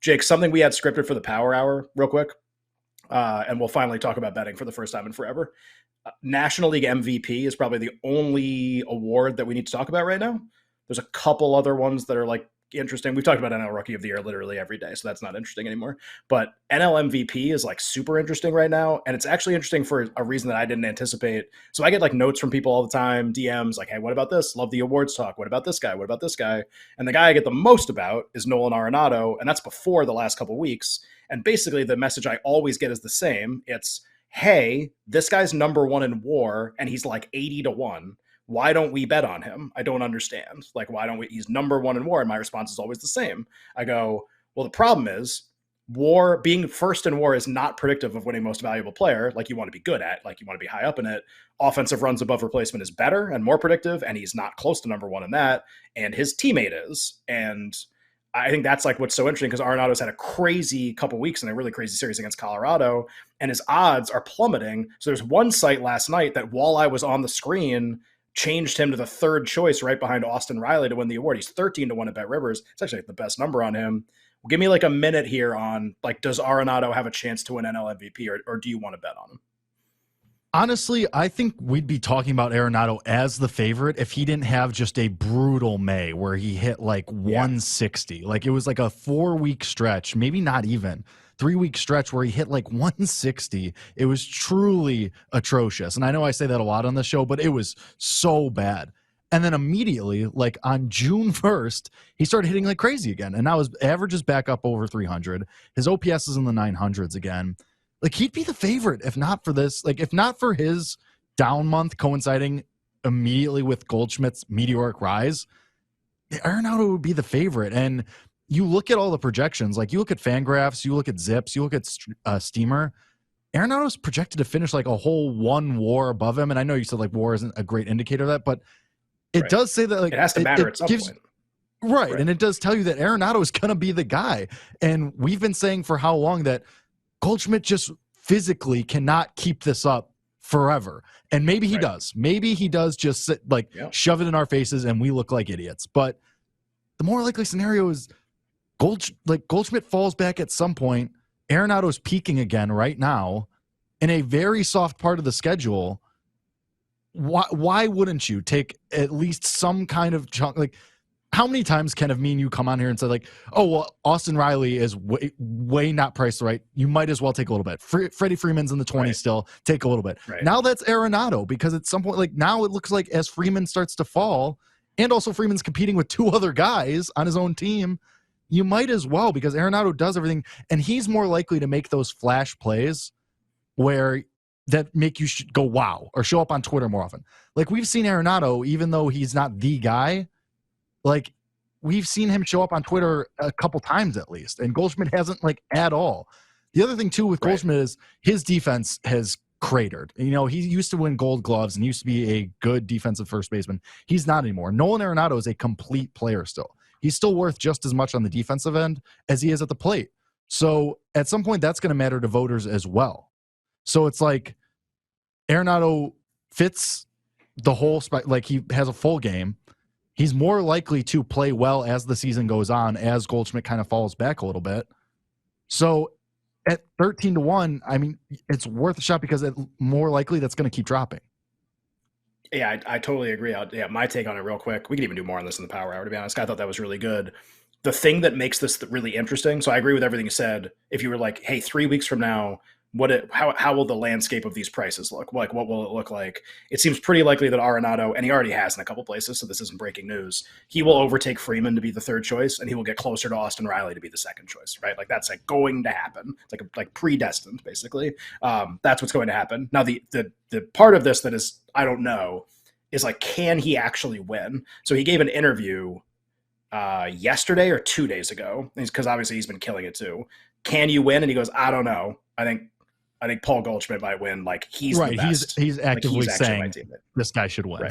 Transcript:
Jake, something we had scripted for the Power Hour, real quick, and we'll finally talk about betting for the first time in forever. National League MVP is probably the only award that we need to talk about right now. There's a couple other ones that are like interesting. We've talked about NL Rookie of the Year literally every day, so that's not interesting anymore. But NL MVP is like super interesting right now, and it's actually interesting for a reason that I didn't anticipate. So I get like notes from people all the time, DMs like, "Hey, what about this? Love the awards talk. What about this guy? What about this guy?" And the guy I get the most about is Nolan Arenado, and that's before the last couple of weeks. And basically, the message I always get is the same. It's, "Hey, this guy's number one in WAR, and he's like 80-1. Why don't we bet on him? I don't understand. Like, why don't we? He's number one in WAR." And my response is always the same. I go, well, the problem is WAR, being first in WAR is not predictive of winning most valuable player. Like you want to be good at, like you want to be high up in it. Offensive runs above replacement is better and more predictive. And he's not close to number one in that. And his teammate is. And I think that's like what's so interesting because Arenado's had a crazy couple weeks in a really crazy series against Colorado, and his odds are plummeting. So there's one site last night that while I was on the screen changed him to the third choice right behind Austin Riley to win the award. He's 13-1 at Bet Rivers. It's actually the best number on him. Give me like a minute here on like, does Arenado have a chance to win NL MVP or do you want to bet on him? Honestly, I think we'd be talking about Arenado as the favorite if he didn't have just a brutal May where he hit like 160. Like it was like a 4-week stretch, maybe not even 3-week stretch where he hit like 160. It was truly atrocious. And I know I say that a lot on the show, but it was so bad. And then immediately, like on June 1st, he started hitting like crazy again. And now his average is back up over 300. His OPS is in the 900s again. Like he'd be the favorite if not for this. Like if not for his down month coinciding immediately with Goldschmidt's meteoric rise, Arenado would be the favorite. And you look at all the projections, like you look at Fangraphs, you look at Zips, you look at Steamer. Arenado's projected to finish like a whole one WAR above him. And I know you said like WAR isn't a great indicator of that, but it does say that like it has to matter at some point. Right. And it does tell you that Arenado is going to be the guy. And we've been saying for how long that Goldschmidt just physically cannot keep this up forever. And maybe he does. Maybe he does just sit, like shove it in our faces and we look like idiots. But the more likely scenario is Goldschmidt falls back at some point. Arenado's peaking again right now in a very soft part of the schedule. Why wouldn't you take at least some kind of chunk? Like, how many times can me and you come on here and say like, oh, well, Austin Riley is way not priced right. You might as well take a little bit. Freddie Freeman's in the 20s still. Take a little bit. Now that's Arenado because at some point, like now it looks like as Freeman starts to fall and also Freeman's competing with two other guys on his own team, you might as well because Arenado does everything and he's more likely to make those flash plays where that make you go wow or show up on Twitter more often. Like we've seen Arenado, even though he's not the guy, like we've seen him show up on Twitter a couple times at least, and Goldschmidt hasn't like at all. The other thing too with Goldschmidt is his defense has cratered. You know, he used to win Gold Gloves and used to be a good defensive first baseman. He's not anymore. Nolan Arenado is a complete player still. He's still worth just as much on the defensive end as he is at the plate. So at some point that's going to matter to voters as well. So it's like Arenado fits the whole like he has a full game. He's more likely to play well as the season goes on, as Goldschmidt kind of falls back a little bit. So at 13-1, I mean, it's worth a shot because it's more likely that's going to keep dropping. Yeah, I totally agree. My take on it real quick. We could even do more on this in the Power Hour, to be honest. I thought that was really good. The thing that makes this really interesting, so I agree with everything you said. If you were like, hey, 3 weeks from now, how will the landscape of these prices look? Like, what will it look like? It seems pretty likely that Arenado, and he already has in a couple places, so this isn't breaking news, he will overtake Freeman to be the third choice, and he will get closer to Austin Riley to be the second choice, right? Like, that's like going to happen. It's like predestined, basically. That's what's going to happen. Now, the part of this that is, I don't know, is like, can he actually win? So he gave an interview yesterday or 2 days ago, because obviously he's been killing it too. Can you win? And he goes, I don't know. I think Paul Goldschmidt might win. Like he's the best. He's actively saying this guy should win.